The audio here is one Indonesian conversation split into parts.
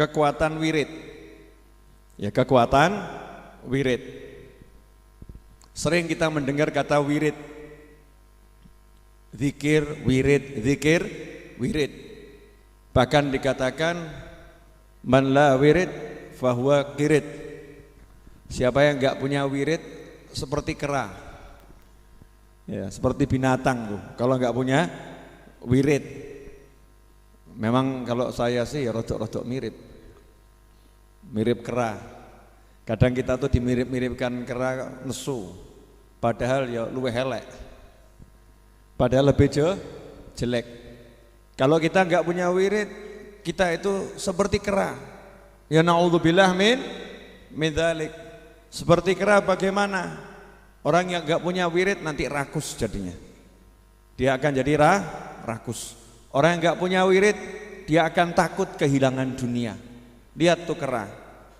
kekuatan wirid. Ya, kekuatan wirid. Sering kita mendengar kata wirid. Zikir, wirid, zikir, wirid. Bahkan dikatakan man la wirid fahuwa qirid. Siapa yang enggak punya wirid seperti kera. Ya, seperti binatang tuh. Kalau enggak punya wirid. Memang kalau saya sih ya rodok-rodok mirip. Mirip kera. Kadang kita tuh dimirip-miripkan kera nesu. Padahal ya luwih elek. Padahal lebih jelek. Kalau kita enggak punya wirid, kita itu seperti kera. Ya naudzubillah min dzalik. Seperti kera bagaimana? Orang yang enggak punya wirid nanti rakus jadinya. Dia akan jadi rakus. Orang yang enggak punya wirid, dia akan takut kehilangan dunia. Lihat tuh kera.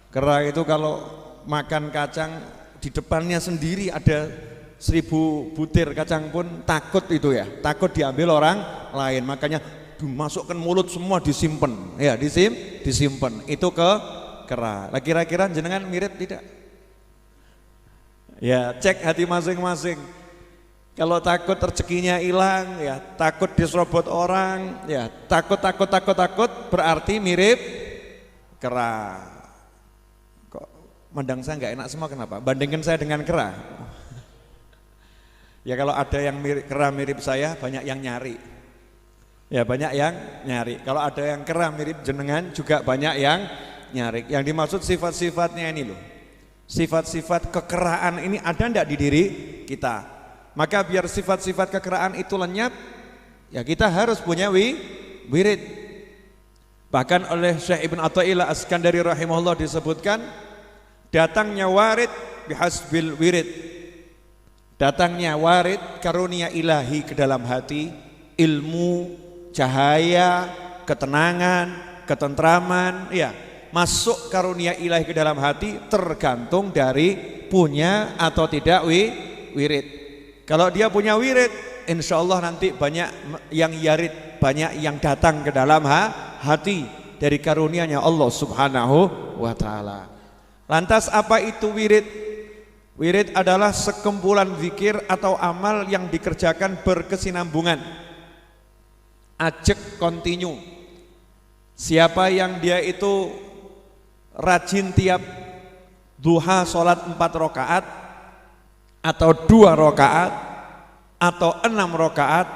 Kera itu kalau makan kacang di depannya sendiri ada 1000 butir kacang pun takut itu ya, takut diambil orang lain, makanya dimasukkan mulut semua disimpan, ya disimpan. Itu ke kera. Nah, kira-kira jenengan mirip tidak? Ya cek hati masing-masing. Kalau takut rezekinya hilang, ya takut diserobot orang, ya takut berarti mirip kera. Kok mandang saya nggak enak semua, kenapa? Bandingkan saya dengan kera. Ya kalau ada yang mirip, kera mirip saya, banyak yang nyari. Ya banyak yang nyari. Kalau ada yang kera mirip jenengan juga banyak yang nyari. Yang dimaksud sifat-sifatnya ini loh. Sifat-sifat kekeraan ini ada enggak di diri kita? Maka biar sifat-sifat kekeraan itu lenyap, ya kita harus punya wirid. Bahkan oleh Syekh Ibn Athaillah As-Skandari rahimahullah disebutkan, datangnya warid bihasbil wirid. Datangnya warid karunia ilahi ke dalam hati, ilmu, cahaya, ketenangan, ketentraman, ya masuk karunia ilahi ke dalam hati tergantung dari punya atau tidak wirid. Kalau dia punya wirid, insya Allah nanti banyak yang yarid, banyak yang datang ke dalam hati dari karunia-Nya Allah Subhanahu wa Ta'ala. Lantas apa itu wirid? Wirid adalah sekumpulan zikir atau amal yang dikerjakan berkesinambungan, ajek kontinu. Siapa yang dia itu rajin tiap duha sholat 4 rakaat atau 2 rakaat atau 6 rakaat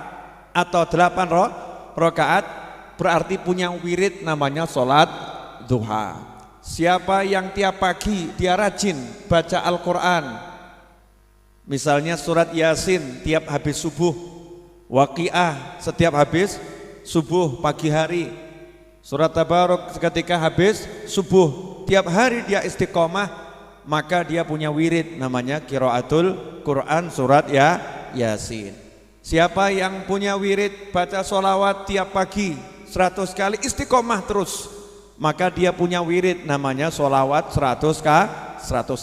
atau 8 rakaat, berarti punya wirid namanya sholat duha. Siapa yang tiap pagi dia rajin baca Al-Quran, misalnya surat Yasin tiap habis subuh, Waqiah setiap habis subuh pagi hari, surat Tabarok ketika habis subuh, tiap hari dia istiqomah, maka dia punya wirid namanya qiraatul Quran surat Yasin. Siapa yang punya wirid baca sholawat tiap pagi 100 kali istiqomah terus, maka dia punya wirid namanya sholawat 100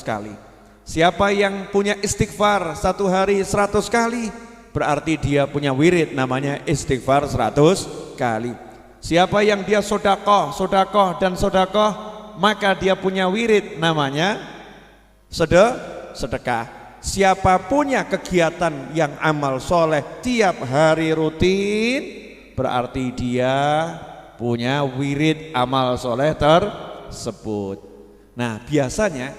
kali. Siapa yang punya istighfar 1 hari 100 kali, berarti dia punya wirid namanya istighfar 100 kali. Siapa yang dia sodakoh dan sodakoh, maka dia punya wirid namanya sedekah. Siapa punya kegiatan yang amal soleh tiap hari rutin, berarti dia punya wirid amal soleh tersebut. Nah biasanya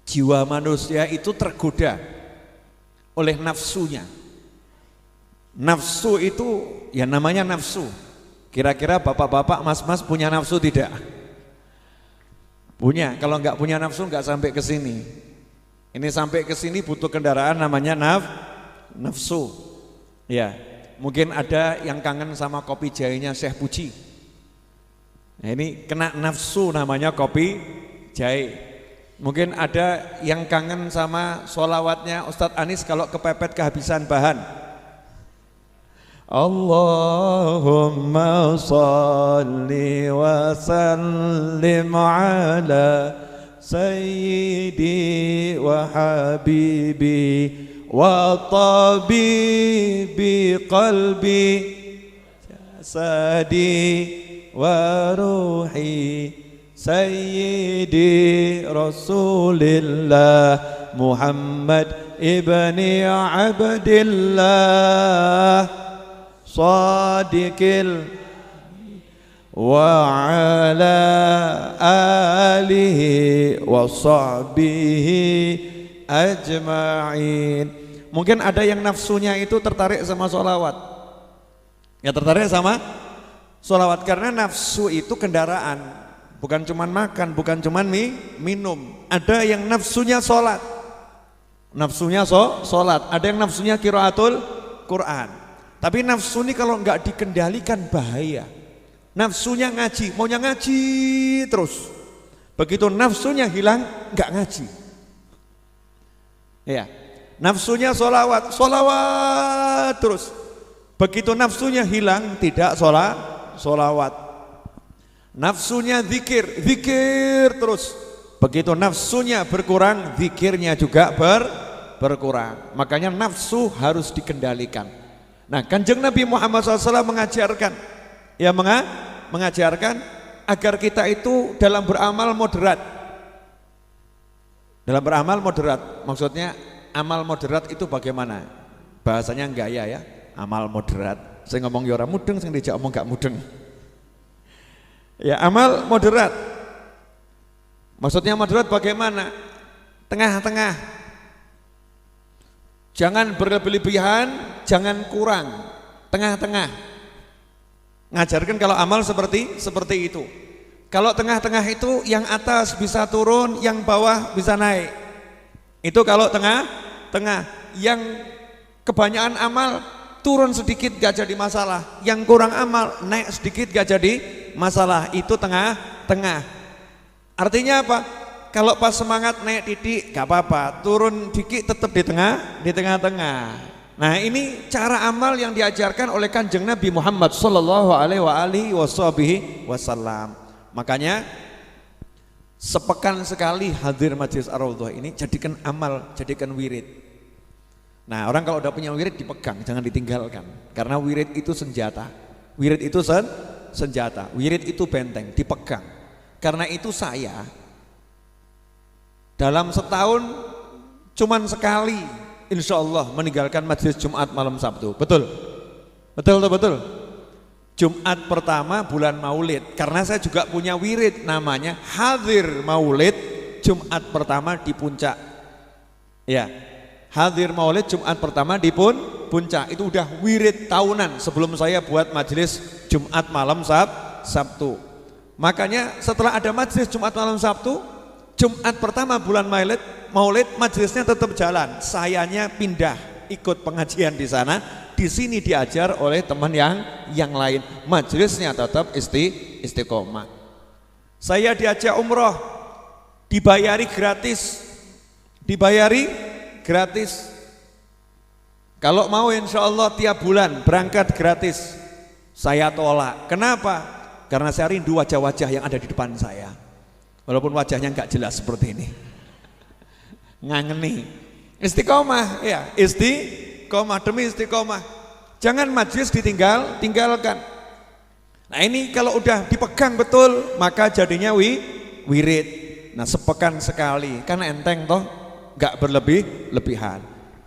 jiwa manusia itu tergoda oleh nafsunya. Nafsu itu ya namanya nafsu. Kira-kira bapak-bapak, mas-mas punya nafsu tidak? Punya. Kalau enggak punya nafsu enggak sampai ke sini. Ini sampai ke sini butuh kendaraan namanya nafsu. Ya, mungkin ada yang kangen sama kopi jahenya Syekh Puji. Nah, ini kena nafsu namanya kopi jahe. Mungkin ada yang kangen sama sholawatnya Ustadz Anis kalau kepepet kehabisan bahan. Allahumma salli wa sallim ala sayyidi wa habibi wa tabibi qalbi jasadi wa ruhi Sayyidi Rasulillah Muhammad ibni Abdillah Sadiqil wa ala alihi wa sahbihi ajma'in. Mungkin ada yang nafsunya itu tertarik sama sholawat. Ya tertarik sama sholawat karena nafsu itu kendaraan. Bukan cuman makan, bukan cuman minum. Ada yang nafsunya sholat. Nafsunya sholat. Ada yang nafsunya qiraatul Quran. Tapi nafsu ini kalau nggak dikendalikan bahaya. Nafsunya ngaji, maunya ngaji terus. Begitu nafsunya hilang, nggak ngaji. Ya, nafsunya sholawat, sholawat terus. Begitu nafsunya hilang, tidak sholawat. Nafsunya zikir, zikir terus. Begitu nafsunya berkurang, zikirnya juga berkurang. Makanya nafsu harus dikendalikan. Nah, Kanjeng Nabi Muhammad SAW mengajarkan, ya mengajarkan agar kita itu dalam beramal moderat. Dalam beramal moderat, maksudnya amal moderat itu bagaimana? Bahasanya gaya ya, amal moderat. Saya ngomong ya orang mudeng, saya dijak ngomong gak mudeng. Ya, amal moderat. Maksudnya moderat bagaimana? Tengah-tengah. Jangan berlebihan, jangan kurang. Tengah-tengah. Ngajarkan kalau amal seperti itu. Kalau tengah-tengah itu yang atas bisa turun, yang bawah bisa naik. Itu kalau tengah. Yang kebanyakan amal turun sedikit gak jadi masalah. Yang kurang amal naik sedikit gak jadi masalah. Itu tengah-tengah. Artinya apa? Kalau pas semangat naik titik gak apa-apa, turun dikit tetap di tengah-tengah. Nah, ini cara amal yang diajarkan oleh Kanjeng Nabi Muhammad sallallahu alaihi wasallam. Makanya sepekan sekali hadir Majelis Ar-Raudhah ini jadikan amal, jadikan wirid. Nah, orang kalau udah punya wirid dipegang, jangan ditinggalkan. Karena wirid itu senjata. Wirid itu senjata, wirid itu benteng, dipegang. Karena itu saya dalam setahun cuman sekali insya Allah meninggalkan majelis Jumat malam Sabtu. Betul? Jumat pertama bulan Maulid. Karena saya juga punya wirid namanya Hadir Maulid Jumat pertama di puncak. Ya, Hadir Maulid Jumat pertama di puncak. Itu udah wirid tahunan sebelum saya buat majelis Jumat malam Sabtu. Makanya setelah ada majelis Jumat malam Sabtu, Jumat pertama bulan Maulid majelisnya tetap jalan. Sayanya pindah ikut pengajian di sana. Di sini diajar oleh teman yang lain. Majelisnya tetap istiqomah. Saya diajak umroh, dibayari gratis. Kalau mau insya Allah tiap bulan berangkat gratis. Saya tolak. Kenapa? Karena saya rindu wajah-wajah yang ada di depan saya. Walaupun wajahnya nggak jelas seperti ini. Ngangeni. Istiqomah, ya, istiqomah demi istiqomah. Jangan majelis tinggalkan. Nah, ini kalau udah dipegang betul, maka jadinya wirid. Nah, sepekan sekali, karena enteng toh, nggak berlebihan.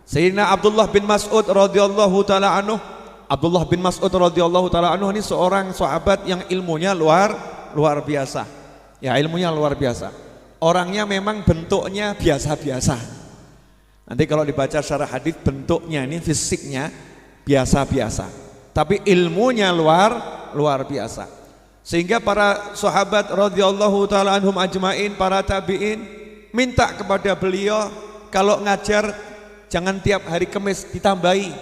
Sayyidina Abdullah bin Mas'ud radhiyallahu taala anhu. Abdullah bin Mas'ud radhiyallahu taala anhu ini seorang sahabat yang ilmunya luar biasa. Ya, ilmunya luar biasa. Orangnya memang bentuknya biasa-biasa. Nanti kalau dibaca secara hadis bentuknya ini fisiknya biasa-biasa. Tapi ilmunya luar biasa. Sehingga para sahabat radhiyallahu taala anhum ajmain, para tabi'in minta kepada beliau kalau ngajar jangan tiap hari Kamis, ditambahi.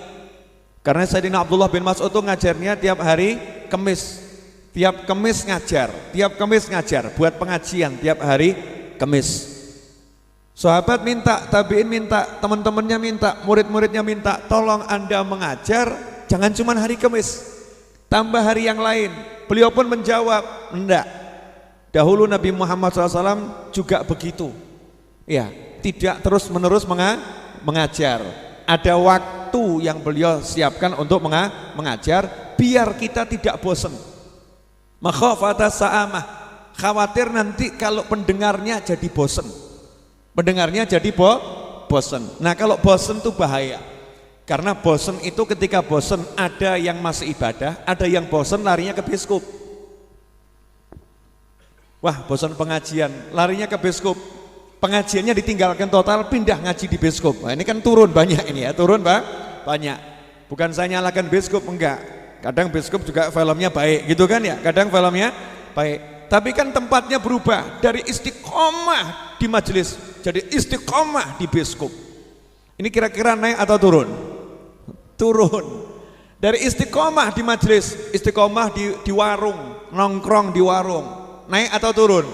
Karena Sayyidina Abdullah bin Mas'ud itu ngajarnya tiap hari Kamis. Tiap Kamis ngajar buat pengajian tiap hari Kamis. Sahabat minta, tabi'in minta, teman-temannya minta, murid-muridnya minta, tolong Anda mengajar jangan cuma hari Kamis, tambah hari yang lain. Beliau pun menjawab, enggak. Dahulu Nabi Muhammad SAW juga begitu. Ya, tidak terus-menerus mengajar. Ada waktu yang beliau siapkan untuk mengajar biar kita tidak bosan. Makhafata sa'amah, Khawatir nanti kalau pendengarnya jadi bosen. Pendengarnya jadi bosen. Nah kalau bosen itu bahaya. Karena bosen itu ketika bosen ada yang masih ibadah, ada yang bosen larinya ke biskup. Wah bosen pengajian, larinya ke biskup. Pengajiannya ditinggalkan total, pindah ngaji di biskup. Nah, ini kan turun banyak ini ya, turun banyak. Bukan saya nyalakan biskup, enggak. Kadang biskup juga filmnya baik gitu kan ya, kadang filmnya baik. Tapi kan tempatnya berubah dari istiqomah di majelis jadi istiqomah di biskup. Ini kira-kira naik atau turun? Turun. Dari istiqomah di majelis, istiqomah di warung, nongkrong di warung. Naik atau turun?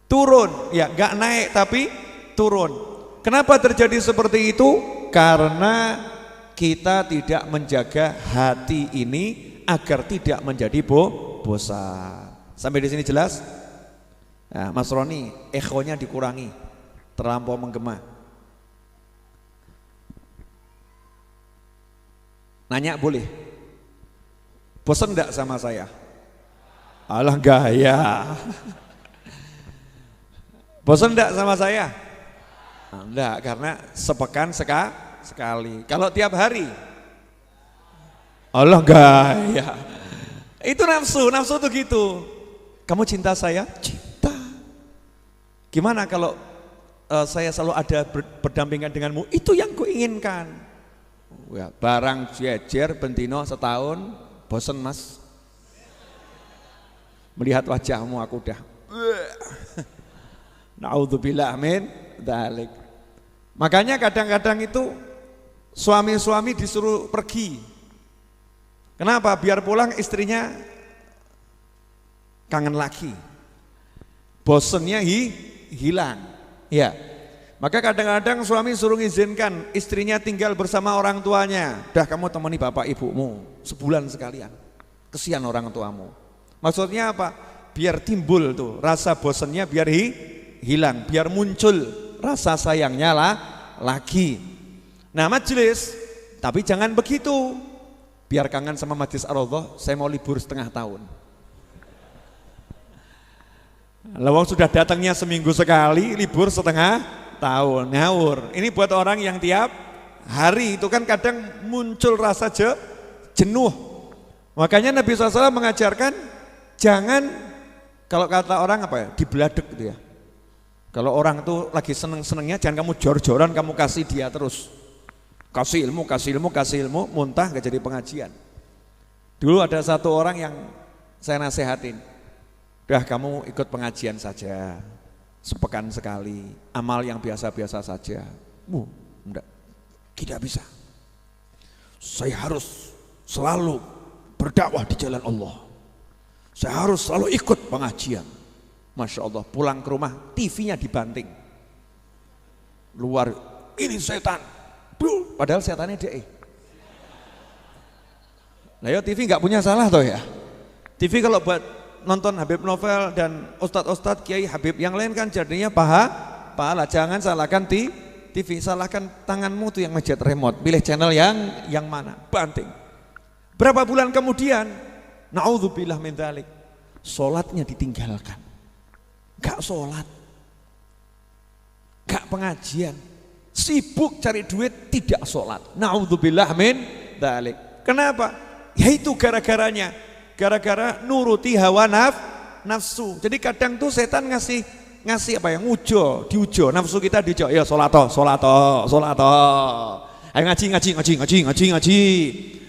Turun. Ya, enggak naik tapi turun. Kenapa terjadi seperti itu? Karena kita tidak menjaga hati ini agar tidak menjadi bosan. Sampai di sini jelas? Nah, Mas Roni, ekhonya dikurangi, terlampau menggema. Nanya boleh? Bosan enggak sama saya? Alah gaya. Bosan enggak sama saya? Enggak, karena sepekan sekali. Kalau tiap hari? Allah gaya. Itu nafsu tuh gitu. Kamu cinta saya? Cinta. Gimana kalau saya selalu ada berdampingan denganmu? Itu yang kuinginkan. Ya, barang jejer bentino setahun, bosen mas. Melihat wajahmu aku udah. Naudzubillah min dzalik. Makanya kadang-kadang itu suami-suami disuruh pergi. Kenapa? Biar pulang istrinya kangen lagi, bosennya hilang. Ya, maka kadang-kadang suami suruh izinkan istrinya tinggal bersama orang tuanya. Dah kamu temani bapak ibumu sebulan sekalian. Kesian orang tuamu. Maksudnya apa? Biar timbul tuh rasa bosennya, biar hilang, biar muncul rasa sayangnya lagi. Nah majelis, tapi jangan begitu. Biar kangen sama majelis Ar-Raudhah, saya mau libur setengah tahun. Lawang sudah datangnya seminggu sekali, libur setengah tahun, ngawur. Ini buat orang yang tiap hari itu kan kadang muncul rasa jenuh. Makanya Nabi SAW mengajarkan jangan, kalau kata orang apa ya, dibeladek gitu ya. Kalau orang tuh lagi seneng-senengnya jangan kamu jor-joran, kamu kasih dia terus. Kasih ilmu, muntah gak jadi pengajian. Dulu ada satu orang yang saya nasehatin. Udah kamu ikut pengajian saja, sepekan sekali, amal yang biasa-biasa saja. Enggak, tidak bisa. Saya harus selalu berdakwah di jalan Allah. Saya harus selalu ikut pengajian. Masya Allah, pulang ke rumah TV-nya dibanting. Luar, ini setan. Padahal setannya dia. Nah ya TV nggak punya salah toh ya. TV kalau buat nonton Habib Novel dan ustadz-ustadz Kiai Habib yang lain kan jadinya pahala. Jangan salahkan TV, salahkan tanganmu tuh yang mencet remote, pilih channel yang mana, banting. Berapa bulan kemudian, naudzubillah min dzalik, sholatnya ditinggalkan, gak sholat, gak pengajian, sibuk cari duit, tidak sholat. Naudzubillah min dzalik. Kenapa? Yaitu gara-garanya, gara-gara nuruti hawa nafsu. Jadi kadang tuh setan ngasih apa ya, diujo nafsu kita diujo. Ya sholat. Ayo ngaji.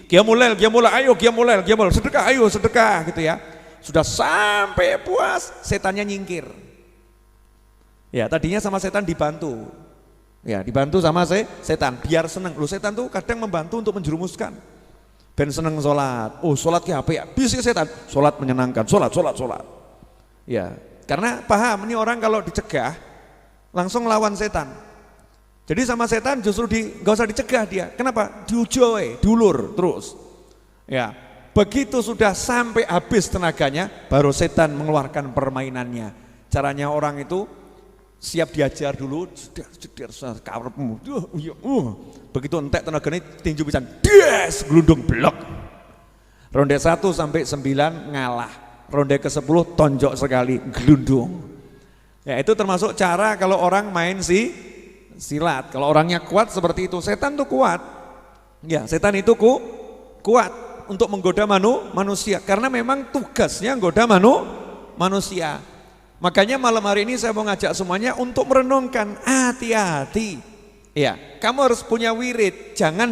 Qiyamul, ayo qiyamul, sedekah gitu ya. Sudah sampai puas, setannya nyingkir. Ya tadinya sama setan dibantu. Ya dibantu sama setan biar seneng. Loh setan tuh kadang membantu untuk menjerumuskan. Ben seneng sholat, sholat ki apa ya? Bisik setan, sholat menyenangkan, sholat. Ya, karena paham ini orang kalau dicegah langsung lawan setan. Jadi sama setan justru nggak usah dicegah dia. Kenapa? Diujoy, diulur terus. Ya, begitu sudah sampai habis tenaganya, baru setan mengeluarkan permainannya. Caranya orang itu siap diajar dulu, karepmu. Begitu entek tenaganya tinju pisan, des glundung blok. Ronde 1 sampai 9 ngalah. ronde ke-10 tonjok sekali, gelundung. Ya itu termasuk cara kalau orang main silat. Kalau orangnya kuat seperti itu, setan tuh kuat. Ya, setan itu kuat untuk menggoda manusia karena memang tugasnya menggoda manusia. Makanya malam hari ini saya mau ngajak semuanya untuk merenungkan, hati-hati. Ya, kamu harus punya wirid, jangan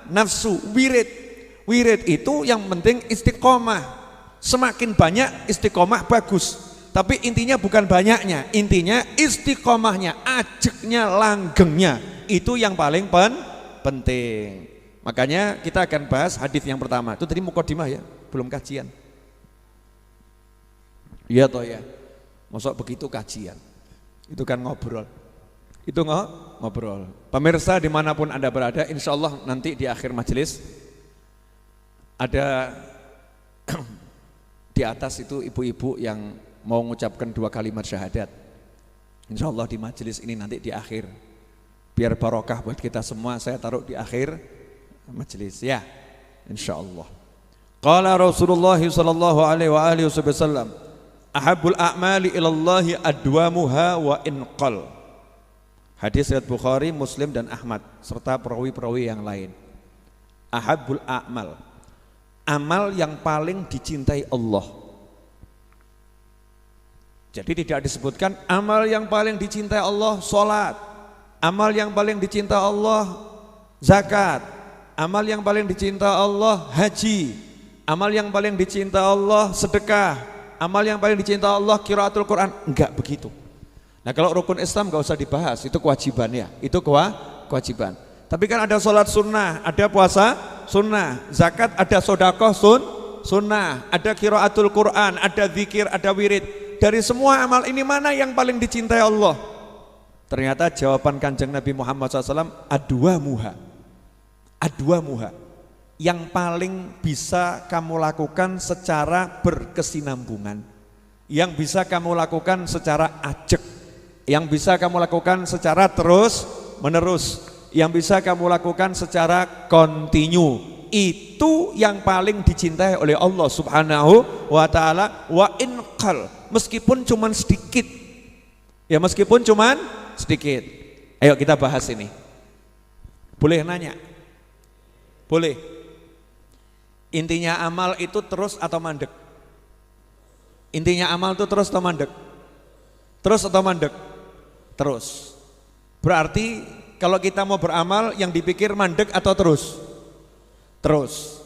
nafsu. Wirid itu yang penting istiqomah. Semakin banyak istiqomah bagus. Tapi intinya bukan banyaknya, intinya istiqomahnya, ajeknya, langgengnya. Itu yang paling penting. Makanya kita akan bahas hadis yang pertama. Itu tadi mukadimah ya, belum kajian. Iya toh ya. Masuk begitu kajian. Itu kan ngobrol. Itu ngobrol. Pemirsa dimanapun Anda berada, insya Allah nanti di akhir majelis ada di atas itu ibu-ibu yang mau mengucapkan 2 kalimat syahadat. Insya Allah di majelis ini nanti di akhir. Biar barokah buat kita semua, saya taruh di akhir majelis ya. Insya Allah. Qala Rasulullah sallallahu alaihi wasallam, ahabbul a'mali ilallahi adwamuha wa inqal. Hadis riwayat Bukhari, Muslim dan Ahmad serta perawi-perawi yang lain. Ahabbul a'mal, amal yang paling dicintai Allah. Jadi tidak disebutkan amal yang paling dicintai Allah salat, amal yang paling dicintai Allah zakat, amal yang paling dicintai Allah haji, amal yang paling dicintai Allah sedekah, amal yang paling dicintai Allah qiraatul Quran. Enggak begitu. Nah kalau rukun Islam gak usah dibahas, itu kewajiban ya, itu kewajiban. Tapi kan ada sholat sunnah, ada puasa sunnah, zakat, ada sodakoh sunnah, ada qiraatul Quran, ada zikir, ada wirid. Dari semua amal ini mana yang paling dicintai Allah? Ternyata jawaban Kanjeng Nabi Muhammad SAW, adwamuha. Yang paling bisa kamu lakukan secara berkesinambungan, yang bisa kamu lakukan secara ajek, yang bisa kamu lakukan secara terus menerus, yang bisa kamu lakukan secara kontinu, itu yang paling dicintai oleh Allah Subhanahu wa ta'ala. Wa inqal, meskipun cuman sedikit ya, meskipun cuman sedikit. Ayo kita bahas ini. Boleh nanya? Boleh. Intinya amal itu terus atau mandek? Intinya amal itu terus atau mandek? Terus atau mandek? Terus. Berarti kalau kita mau beramal yang dipikir mandek atau terus? Terus.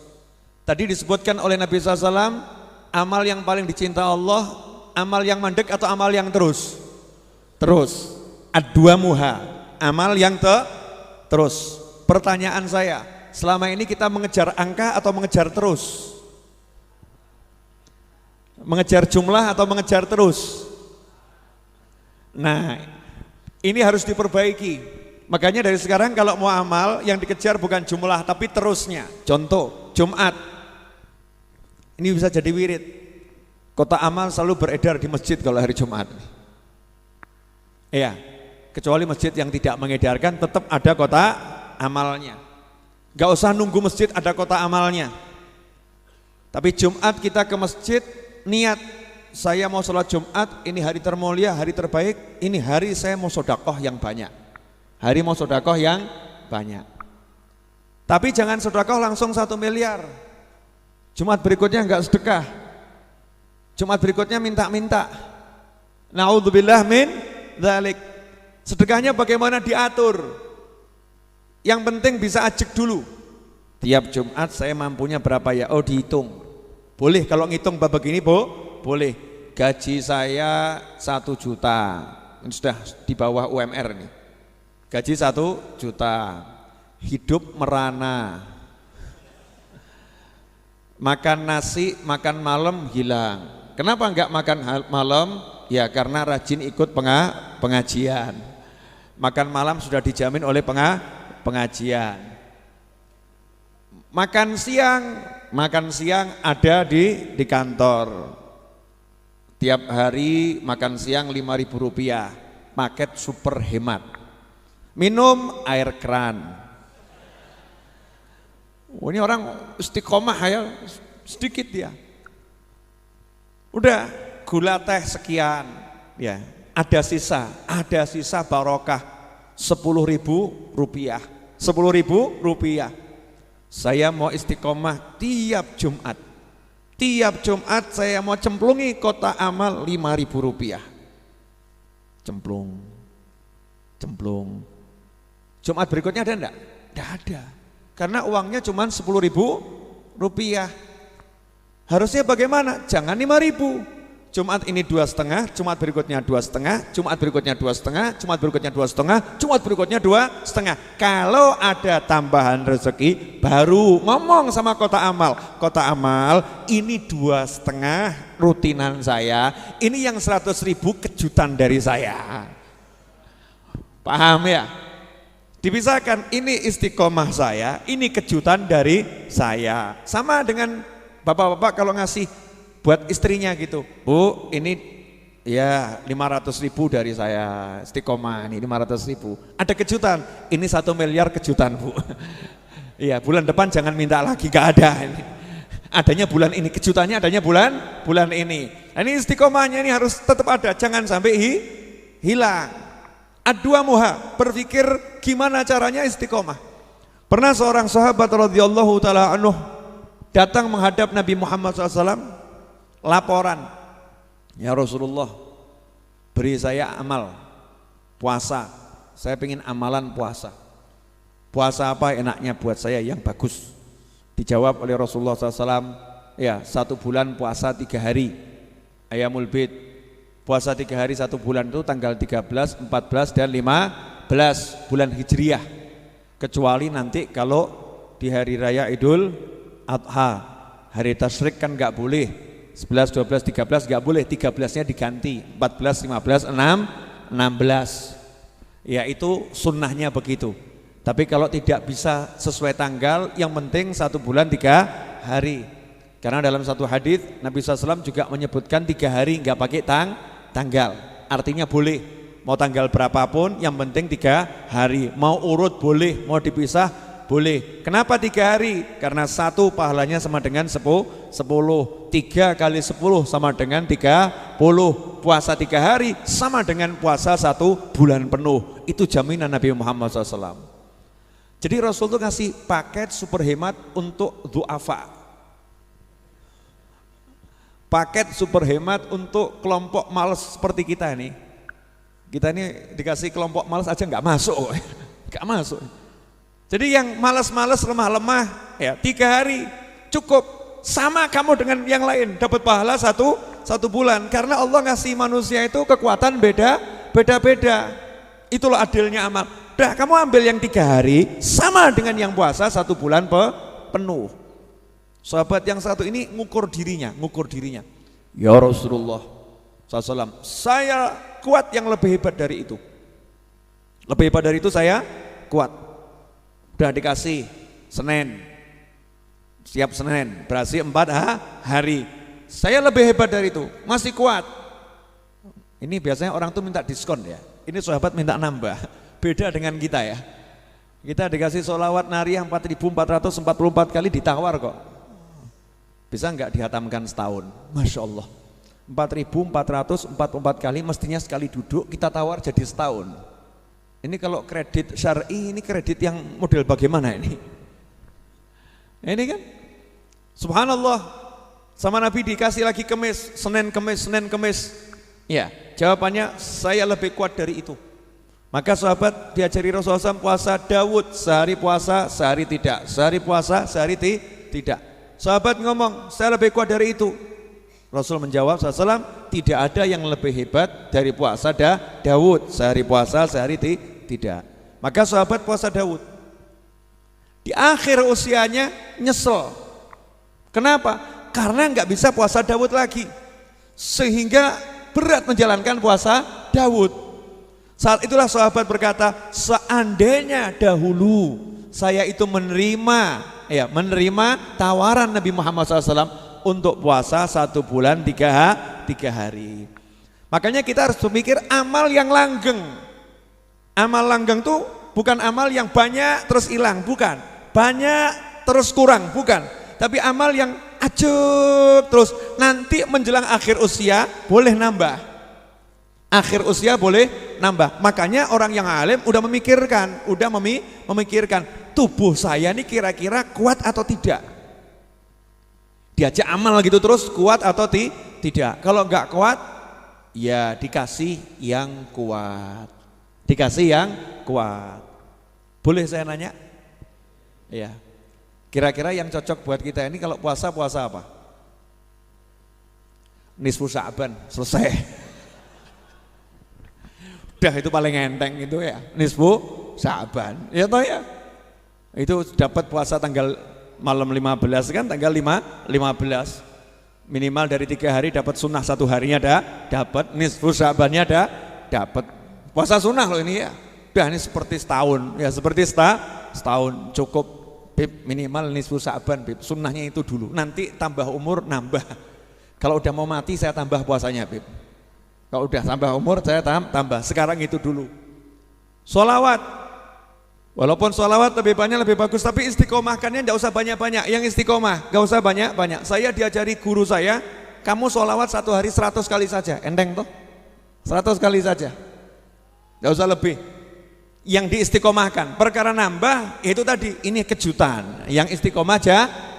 Tadi disebutkan oleh Nabi SAW, amal yang paling dicinta Allah, amal yang mandek atau amal yang terus? Terus. Adwamuha, amal yang terus. Pertanyaan saya, selama ini kita mengejar angka atau mengejar terus? Mengejar jumlah atau mengejar terus? Nah, ini harus diperbaiki. Makanya dari sekarang kalau mau amal yang dikejar bukan jumlah tapi terusnya. Contoh, Jumat. Ini bisa jadi wirid. Kota amal selalu beredar di masjid kalau hari Jumat. Iya, kecuali masjid yang tidak mengedarkan tetap ada kota amalnya. Gak usah nunggu masjid ada kota amalnya. Tapi Jumat kita ke masjid, niat saya mau sholat Jumat, ini hari termulia, hari terbaik, ini hari saya mau sedekah yang banyak. Hari mau sedekah yang banyak. Tapi jangan sedekah langsung 1 miliar. Jumat berikutnya enggak sedekah. Jumat berikutnya minta-minta. Naudzubillah min dzalik. Sedekahnya bagaimana diatur? Yang penting bisa ajek dulu. Tiap Jumat saya mampunya berapa ya? Oh dihitung. Boleh kalau ngitung bab begini, boleh. Gaji saya 1 juta. Ini sudah di bawah UMR nih. Gaji 1 juta, hidup merana, makan nasi, makan malam hilang. Kenapa enggak makan malam? Ya karena rajin ikut pengajian. Makan malam sudah dijamin oleh pengajian. Makan siang ada di kantor. Tiap hari makan siang 5.000 rupiah, paket super hemat. Minum air keran. Oh, ini orang istiqomah ya, sedikit dia. Udah gula teh sekian, ya ada sisa barokah 10.000 rupiah. 10.000 rupiah. Saya mau istiqomah tiap Jumat. Tiap Jumat saya mau cemplungi kotak amal 5.000 rupiah. Cemplung. Jumat berikutnya ada enggak? Enggak ada. Karena uangnya cuma 10.000 rupiah. Harusnya bagaimana? Jangan 5.000. Jumat ini 2,5, Jumat berikutnya 2,5, Jumat berikutnya 2,5, Jumat berikutnya 2,5, Jumat berikutnya 2,5. Kalau ada tambahan rezeki, baru ngomong sama kota amal. Kota amal, ini 2,5 rutinan saya, ini yang 100.000 kejutan dari saya. Paham ya? Dipisahkan, ini istiqomah saya, ini kejutan dari saya. Sama dengan bapak-bapak kalau ngasih buat istrinya gitu, Bu, ini ya 500.000 dari saya, istiqomah ini 500.000. Ada kejutan, ini 1 miliar kejutan, Bu. Iya, bulan depan jangan minta lagi, gak ada ini. Adanya bulan ini, kejutannya adanya bulan ini. Nah, ini istiqomahnya ini harus tetap ada, jangan sampai hilang. Ad-dua muha, berpikir gimana caranya istiqomah. Pernah seorang sahabat radhiyallahu taala anhu datang menghadap Nabi Muhammad SAW, laporan, ya Rasulullah, beri saya amal puasa, saya pengen amalan puasa. Puasa apa enaknya buat saya yang bagus? Dijawab oleh Rasulullah SAW, ya 1 bulan puasa 3 hari, Ayyamul Bid, puasa 3 hari 1 bulan itu tanggal 13, 14 dan 15 bulan Hijriah, kecuali nanti kalau di hari raya Idul Adha, hari tasyrik kan nggak boleh, 11, 12, 13 nggak boleh, 13-nya diganti 14, 15, 16. Ya itu sunnahnya begitu. Tapi kalau tidak bisa sesuai tanggal, yang penting 1 bulan 3 hari. Karena dalam satu hadis Nabi SAW juga menyebutkan 3 hari nggak pakai tanggal. Artinya boleh, mau tanggal berapapun, yang penting 3 hari. Mau urut boleh, mau dipisah boleh. Kenapa 3 hari? Karena 1 pahalanya sama dengan 10, 3 kali 10 sama dengan 30. Puasa 3 hari sama dengan puasa 1 bulan penuh. Itu jaminan Nabi Muhammad SAW. Jadi Rasul itu ngasih paket super hemat untuk du'afa, paket super hemat untuk kelompok malas seperti kita ini. Kita ini dikasih kelompok malas aja nggak masuk, nggak masuk. Jadi yang malas-malas, lemah-lemah, ya 3 hari cukup, sama kamu dengan yang lain, dapat pahala satu bulan. Karena Allah ngasih manusia itu kekuatan beda-beda. Itulah adilnya amal. Dah kamu ambil yang 3 hari, sama dengan yang puasa 1 bulan penuh. Sahabat yang satu ini ngukur dirinya. Ya Rasulullah SAW, saya kuat yang lebih hebat dari itu. Lebih hebat dari itu saya kuat. Udah dikasih Senin, siap Senin, berarti 4 hari. Saya lebih hebat dari itu, masih kuat. Ini biasanya orang tuh minta diskon ya. Ini sahabat minta nambah. Beda dengan kita ya. Kita dikasih sholawat nariyah 4.444 kali ditawar kok. Bisa enggak dihatamkan setahun? Masya Allah. 4.444 kali mestinya sekali duduk, kita tawar jadi setahun. Ini kalau kredit syar'i, ini kredit yang model bagaimana ini? Ini kan subhanallah, sama Nabi dikasih lagi kemis, Senin kemis. Ya, jawabannya saya lebih kuat dari itu. Maka sahabat diajari Rasulullah SAW puasa Daud, sehari puasa, sehari tidak, sehari puasa, sehari tidak. Sahabat ngomong, saya lebih kuat dari itu. Rasul menjawab SAW, tidak ada yang lebih hebat dari puasa Daud, sehari puasa, sehari tidak. Maka sahabat puasa Daud. Di akhir usianya nyesel. Kenapa? Karena nggak bisa puasa Daud lagi, sehingga berat menjalankan puasa Daud. Saat itulah sahabat berkata, seandainya dahulu saya itu menerima tawaran Nabi Muhammad SAW untuk puasa 1 bulan 3 hari. Makanya kita harus berpikir amal yang langgeng. Amal langgeng tuh bukan amal yang banyak terus hilang, bukan. Banyak terus kurang, bukan. Tapi amal yang Ajuk terus, nanti menjelang akhir usia boleh nambah. Akhir usia boleh nambah. Makanya orang yang alim udah memikirkan tubuh saya ini kira-kira kuat atau tidak. Diajak amal gitu terus, kuat atau tidak. Kalau enggak kuat, ya dikasih yang kuat. Dikasih yang kuat. Boleh saya nanya? Ya. Kira-kira yang cocok buat kita ini kalau puasa apa? Nisfu Sya'ban, selesai. Udah itu paling enteng itu ya, Nisfu Sya'ban. Ya toh ya. Itu dapat puasa tanggal malam 15 kan, tanggal 15. Minimal dari 3 hari dapat sunnah 1 harinya dapat, Nisfu Sya'bannya dapat. Puasa sunnah loh ini ya. Udah ini seperti setahun, ya seperti setahun cukup. Bib, minimal nisfu Sya'ban, Bib. Sunnahnya itu dulu. Nanti tambah umur nambah. Kalau udah mau mati saya tambah puasanya, Bib. Kalau udah tambah umur saya tambah. Sekarang itu dulu. Sholawat. Walaupun sholawat lebih banyak lebih bagus, tapi istiqomahkannya enggak usah banyak-banyak. Yang istiqomah enggak usah banyak-banyak. Saya diajari guru saya, kamu sholawat 1 hari 100 kali saja. Enteng toh? 100 kali saja. Enggak usah lebih. Yang diistiqomahkan, perkara nambah itu tadi, ini kejutan. Yang istiqomah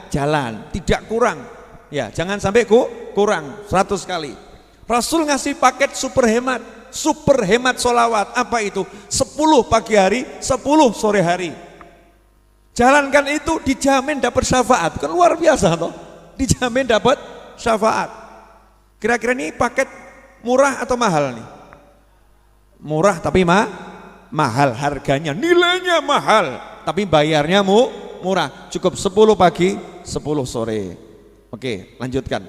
jalan, tidak kurang. Ya, jangan sampai kurang 100 kali. Rasul ngasih paket super hemat sholawat. Apa itu? 10 pagi hari, 10 sore hari. Jalankan itu dijamin dapat syafaat. Kan luar biasa toh. Dijamin dapat syafaat. Kira-kira ini paket murah atau mahal nih? Murah tapi mahal harganya, nilainya mahal, tapi bayarnya murah. Cukup 10 pagi, 10 sore. Oke, lanjutkan.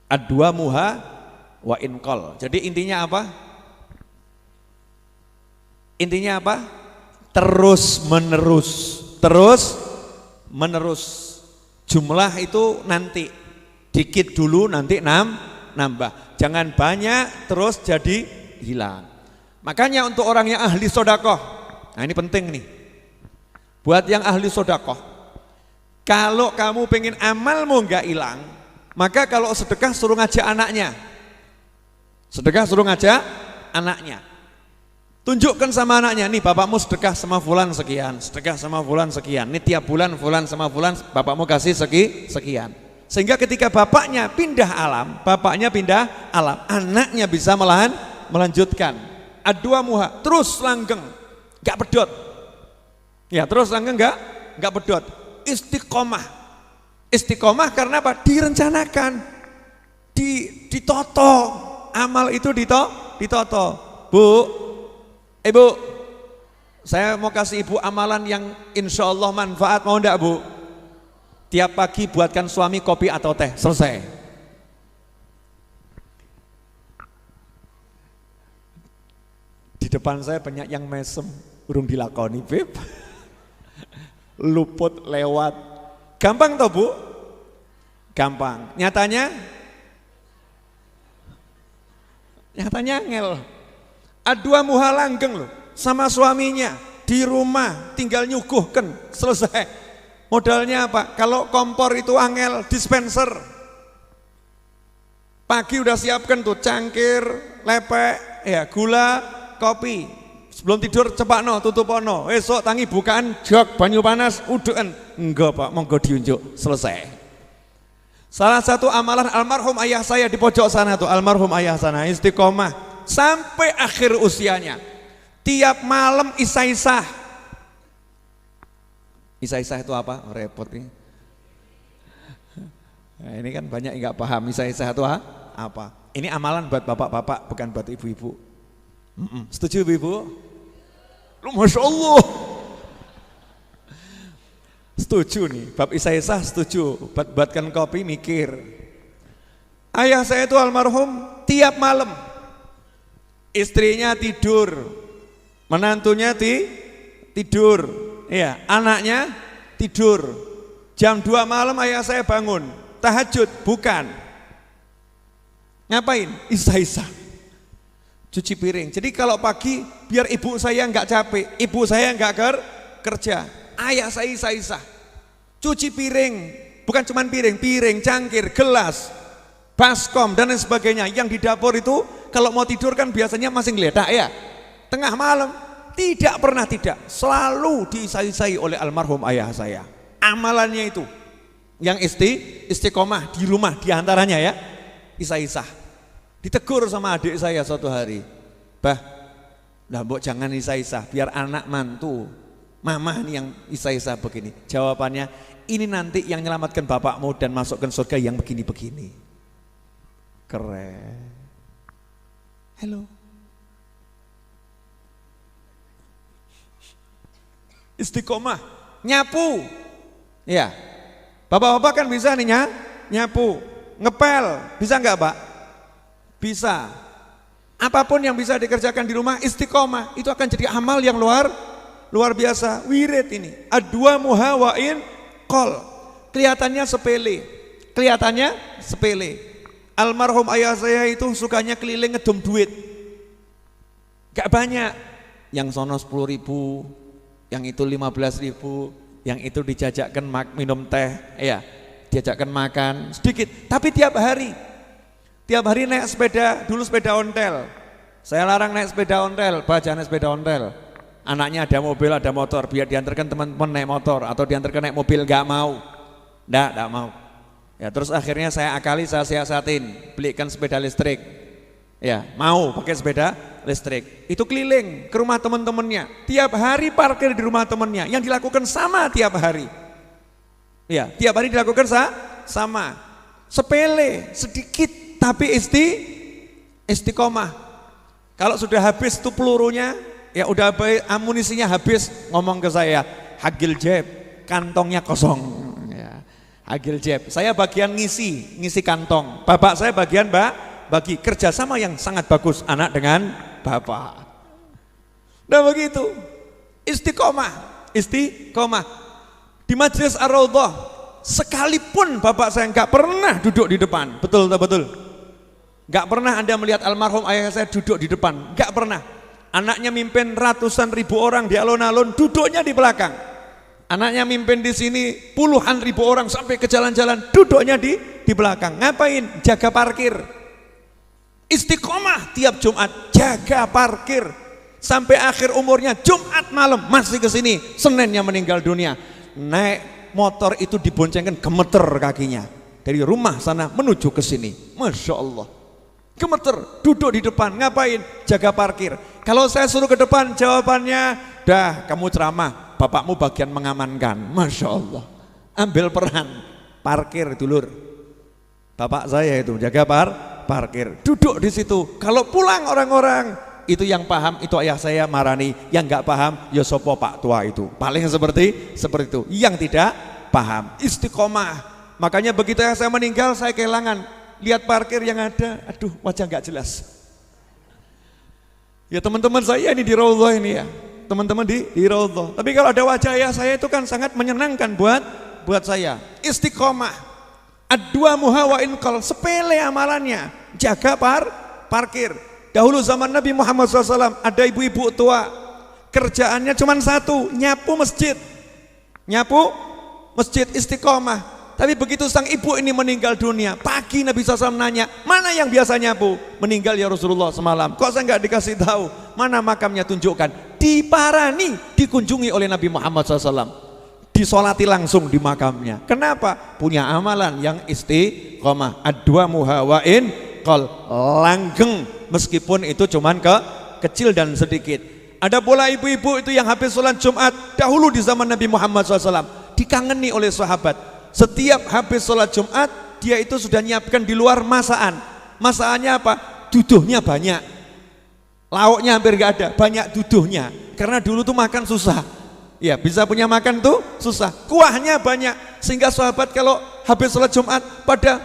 Ad-dua muha wa inqal. Jadi intinya apa? Intinya apa? Terus menerus. Jumlah itu nanti dikit dulu, nanti nambah. Jangan banyak terus jadi hilang. Makanya untuk orang yang ahli sodakoh, nah ini penting nih, buat yang ahli sodakoh, kalau kamu pengen amalmu nggak hilang, maka kalau sedekah suruh ngajak anaknya, tunjukkan sama anaknya, nih bapakmu sedekah sama fulan sekian, nih tiap bulan fulan sama fulan bapakmu kasih sekian, sehingga ketika bapaknya pindah alam, anaknya bisa melanjutkan. Ad-dua muha, terus langgeng, gak pedot. Ya, terus langgeng gak pedot. Istiqomah karena apa? Direncanakan, ditoto. Amal itu ditoto. Bu, Ibu, saya mau kasih ibu amalan yang insya Allah manfaat, mau enggak Bu? Tiap pagi buatkan suami kopi atau teh, selesai. Di depan saya banyak yang mesem, urung dilakoni, Beb. Luput lewat. Gampang toh Bu? Gampang. Nyatanya ngel. Ad-dua muha langgeng loh, sama suaminya di rumah tinggal nyuguhkan, selesai. Modalnya apa? Kalau kompor itu angel, dispenser. Pagi udah siapkan tuh cangkir, lepek, ya gula, kopi, sebelum tidur cepakno tutupono, esok tangi bukaan jog banyu panas uduken, enggak Pak, monggo diunjuk, selesai. Salah satu amalan almarhum ayah saya di pojok sana tuh, almarhum ayah sana istiqomah sampai akhir usianya, tiap malam isah-isah itu apa? Repot ini. Nah, ini kan banyak yang nggak paham isah-isah itu apa. Ini amalan buat bapak-bapak, bukan buat ibu-ibu. Setuju Ibu? Lu Masya Allah. Setuju nih, bab isah-isah setuju. Buatkan kopi mikir. Ayah saya itu almarhum tiap malam istrinya tidur, menantunya tidur, ya, anaknya tidur. Jam 2 malam ayah saya bangun, tahajud, bukan. Ngapain? Isah-isah. Cuci piring. Jadi kalau pagi biar ibu saya nggak capek, ibu saya nggak kerja, ayah saya isah-isah. Cuci piring, Bukan cuma piring, cangkir, gelas, baskom dan lain sebagainya. Yang di dapur itu kalau mau tidur kan biasanya masih ngeledak ya. Tengah malam, tidak pernah tidak. Selalu diisai-isai oleh almarhum ayah saya. Amalannya itu. Yang istiqomah di rumah diantaranya ya. Isah-isah. Ditegur sama adik saya suatu hari. Bah, lah mbok jangan isah-isah biar anak mantu. Mama nih yang isah-isah begini. Jawabannya, ini nanti yang menyelamatkan bapakmu dan masukkan surga yang begini-begini. Keren. Halo. Istiqomah, nyapu. Ya. Bapak-bapak kan bisa nih nyapu, ngepel, bisa enggak, Pak? Bisa. Apapun yang bisa dikerjakan di rumah istiqomah, itu akan jadi amal yang luar biasa. Wirid ini. Adwa muhawain qol. Kelihatannya sepele. Almarhum ayah saya itu sukanya keliling ngedum duit. Gak banyak. Yang sono 10.000, yang itu 15.000, yang itu dijajakkan minum teh, ya, diajakkan makan sedikit. Tapi tiap hari naik sepeda, dulu sepeda ontel. Saya larang naik sepeda ontel, jangan naik sepeda ontel. Anaknya ada mobil, ada motor, biar diantarkan teman-teman naik motor atau diantarkan naik mobil, gak mau. Nggak mau. Ya, terus akhirnya saya akali, saya siasatin, belikan sepeda listrik. Ya, mau pakai sepeda listrik. Itu keliling ke rumah teman-temannya. Tiap hari parkir di rumah temannya. Yang dilakukan sama tiap hari. Ya, tiap hari dilakukan sama. Sepele, sedikit, tapi istiqomah. Kalau sudah habis tuh pelurunya, ya udah amunisinya habis, ngomong ke saya, hagil jeb, kantongnya kosong. Ya, hagil jeb. Saya bagian ngisi kantong. Bapak saya bagian bagi kerjasama yang sangat bagus anak dengan bapak. Nah begitu, istiqomah. Di majelis Ar-Raudhah, sekalipun bapak saya nggak pernah duduk di depan, betul. Nggak pernah Anda melihat almarhum ayah saya duduk di depan, nggak pernah. Anaknya mimpin ratusan ribu orang di alun-alun, duduknya di belakang. Anaknya mimpin di sini puluhan ribu orang sampai ke jalan-jalan, duduknya di belakang. Ngapain? Jaga parkir. Istiqomah tiap Jumat, jaga parkir sampai akhir umurnya. Jumat malam masih ke sini, Seninnya meninggal dunia. Naik motor itu diboncengkan, gemeter kakinya dari rumah sana menuju ke sini. Masya Allah, gemeter, duduk di depan. Ngapain? Jaga parkir. Kalau saya suruh ke depan, jawabannya, dah kamu ceramah, bapakmu bagian mengamankan. Masya Allah, ambil peran parkir dulur. Bapak saya itu jaga parkir, duduk di situ. Kalau pulang orang-orang itu yang paham, itu ayah saya marani. Yang nggak paham, ya sopo pak tua itu. Paling seperti itu. Yang tidak paham, istiqomah. Makanya begitu ayah saya meninggal, saya kehilangan. Lihat parkir yang ada, aduh wajah nggak jelas. Ya teman-teman saya ini di Raudhah ini ya, teman-teman di Raudhah. Tapi kalau ada wajah ayah saya itu kan sangat menyenangkan buat saya. Istiqomah. Adwa muhawain qol, sepele amalannya, jaga parkir. Dahulu zaman Nabi Muhammad SAW ada ibu-ibu tua, kerjaannya cuma satu, nyapu masjid, istiqomah. Tapi begitu sang ibu ini meninggal dunia, pagi Nabi SAW nanya, mana yang biasa nyapu? Meninggal ya Rasulullah semalam. Kok saya nggak dikasih tahu? Mana makamnya, tunjukkan. Diparani, dikunjungi oleh Nabi Muhammad SAW. Disolati langsung di makamnya. Kenapa? Punya amalan yang istiqomah. Adwa muhawain qol, langgeng meskipun itu cuman kecil dan sedikit. Ada pula ibu-ibu itu yang habis sholat Jumat dahulu di zaman Nabi Muhammad SAW, dikangeni oleh sahabat. Setiap habis sholat Jumat dia itu sudah nyiapkan di luar masaan. Masaannya apa? Duduhnya banyak, lauknya hampir gak ada, banyak duduhnya. Karena dulu tuh makan susah. Ya, bisa punya makan tuh susah. Kuahnya banyak sehingga sahabat kalau habis sholat Jumat pada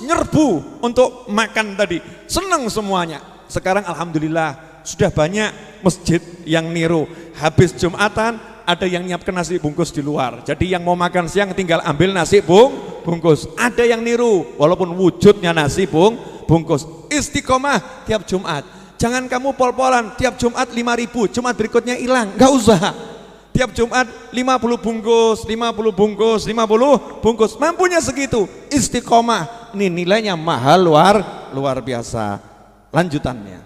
nyerbu untuk makan tadi. Senang semuanya. Sekarang alhamdulillah sudah banyak masjid yang niru. Habis Jumatan ada yang nyiapkan nasi bungkus di luar. Jadi yang mau makan siang tinggal ambil nasi bungkus. Ada yang niru walaupun wujudnya nasi bungkus. Istiqomah tiap Jumat. Jangan kamu pol-polan tiap Jumat 5.000, Jumat berikutnya hilang. Enggak usah. Tiap Jumat 50 bungkus, 50 bungkus, 50 bungkus. Mampunya segitu, istiqomah. Ini nilainya mahal, luar biasa. Lanjutannya.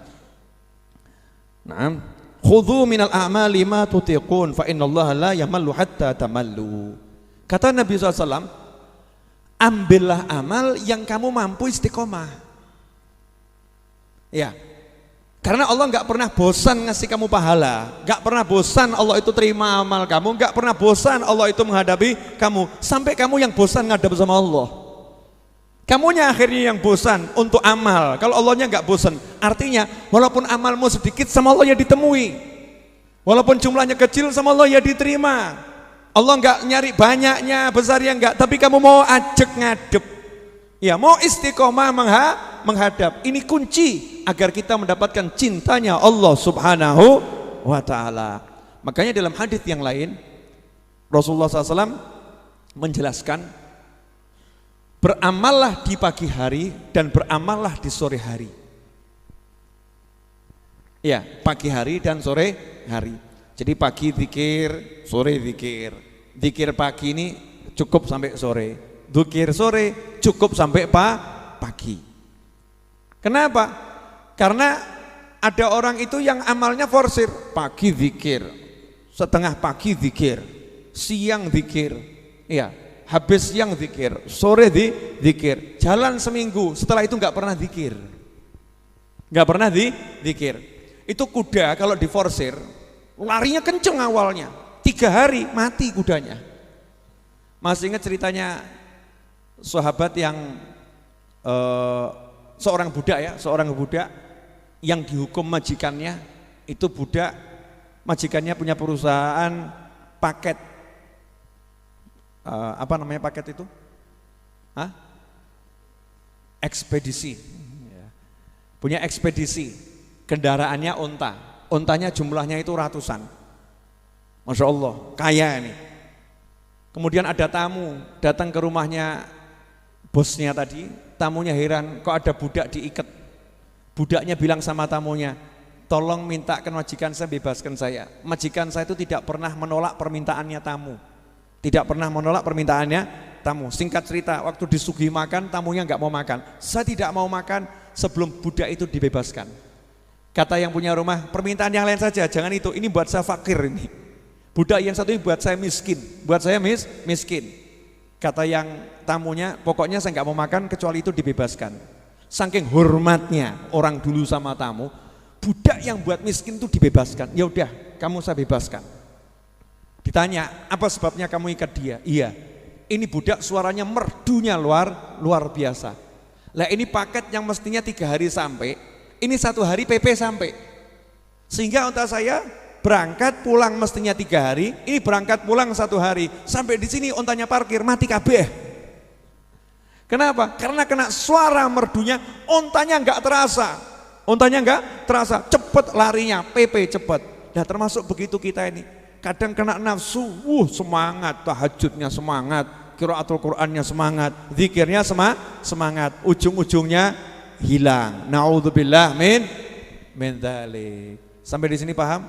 Nah, khudhu minal a'mali ma tutiqun fa innallaha la yamallu hatta tamallu. Kata Nabi SAW, ambillah amal yang kamu mampu istiqomah. Ya, karena Allah nggak pernah bosan ngasih kamu pahala, nggak pernah bosan Allah itu terima amal kamu, nggak pernah bosan Allah itu menghadapi kamu, sampai kamu yang bosan ngadap sama Allah. Kamunya akhirnya yang bosan untuk amal, kalau Allahnya nggak bosan. Artinya walaupun amalmu sedikit sama Allah ya ditemui, walaupun jumlahnya kecil sama Allah ya diterima. Allah nggak nyari banyaknya, besarnya nggak, tapi kamu mau ajak ngadep, ya mau istiqomah menghadap. Ini kunci agar kita mendapatkan cintanya Allah Subhanahu wa ta'ala. Makanya dalam hadis yang lain Rasulullah SAW menjelaskan, beramallah di pagi hari dan beramallah di sore hari. Ya, pagi hari dan sore hari. Jadi pagi zikir, sore zikir. Zikir pagi ini cukup sampai sore. Zikir sore cukup sampai pagi. Kenapa? Karena ada orang itu yang amalnya forsir, pagi zikir, setengah pagi zikir, siang zikir, ya, habis siang zikir, sore zikir, jalan seminggu, setelah itu nggak pernah zikir, nggak pernah zikir. Itu kuda kalau diforsir, larinya kenceng awalnya, 3 hari mati kudanya. Masih ingat ceritanya sahabat yang seorang budak yang dihukum majikannya. Itu budak, majikannya punya perusahaan paket, apa namanya paket itu? Ekspedisi. Punya ekspedisi, kendaraannya onta, ontanya jumlahnya itu ratusan. Masya Allah, kaya ini. Kemudian ada tamu datang ke rumahnya bosnya tadi, tamunya heran, kok ada budak diikat. Budaknya bilang sama tamunya, tolong mintakan majikan saya, bebaskan saya. Majikan saya itu tidak pernah menolak permintaannya tamu, tidak pernah menolak permintaannya tamu. Singkat cerita, waktu disuguhi makan, tamunya nggak mau makan. Saya tidak mau makan sebelum budak itu dibebaskan. Kata yang punya rumah, permintaan yang lain saja, jangan itu, ini buat saya fakir ini. Budak yang satu ini buat saya miskin, buat saya miskin. Kata yang tamunya, pokoknya saya nggak mau makan kecuali itu dibebaskan. Saking hormatnya orang dulu sama tamu, budak yang buat miskin itu dibebaskan. Ya udah, kamu saya bebaskan. Ditanya, apa sebabnya kamu ikat dia? Iya, ini budak suaranya merdunya luar biasa. Lah ini paket yang mestinya 3 hari sampai, ini 1 hari PP sampai. Sehingga onta saya berangkat pulang mestinya 3 hari, ini berangkat pulang 1 hari. Sampai di sini ontanya parkir, mati kabeh. Kenapa? Karena kena suara merdunya, ontanya nggak terasa. Ontanya nggak terasa, cepet larinya, PP cepet. Nah termasuk begitu kita ini. Kadang kena nafsu, semangat, tahajudnya semangat, qiraatul Qur'annya semangat, zikirnya semangat, ujung-ujungnya hilang. Naudzubillah min dzalik. Sampai di sini paham?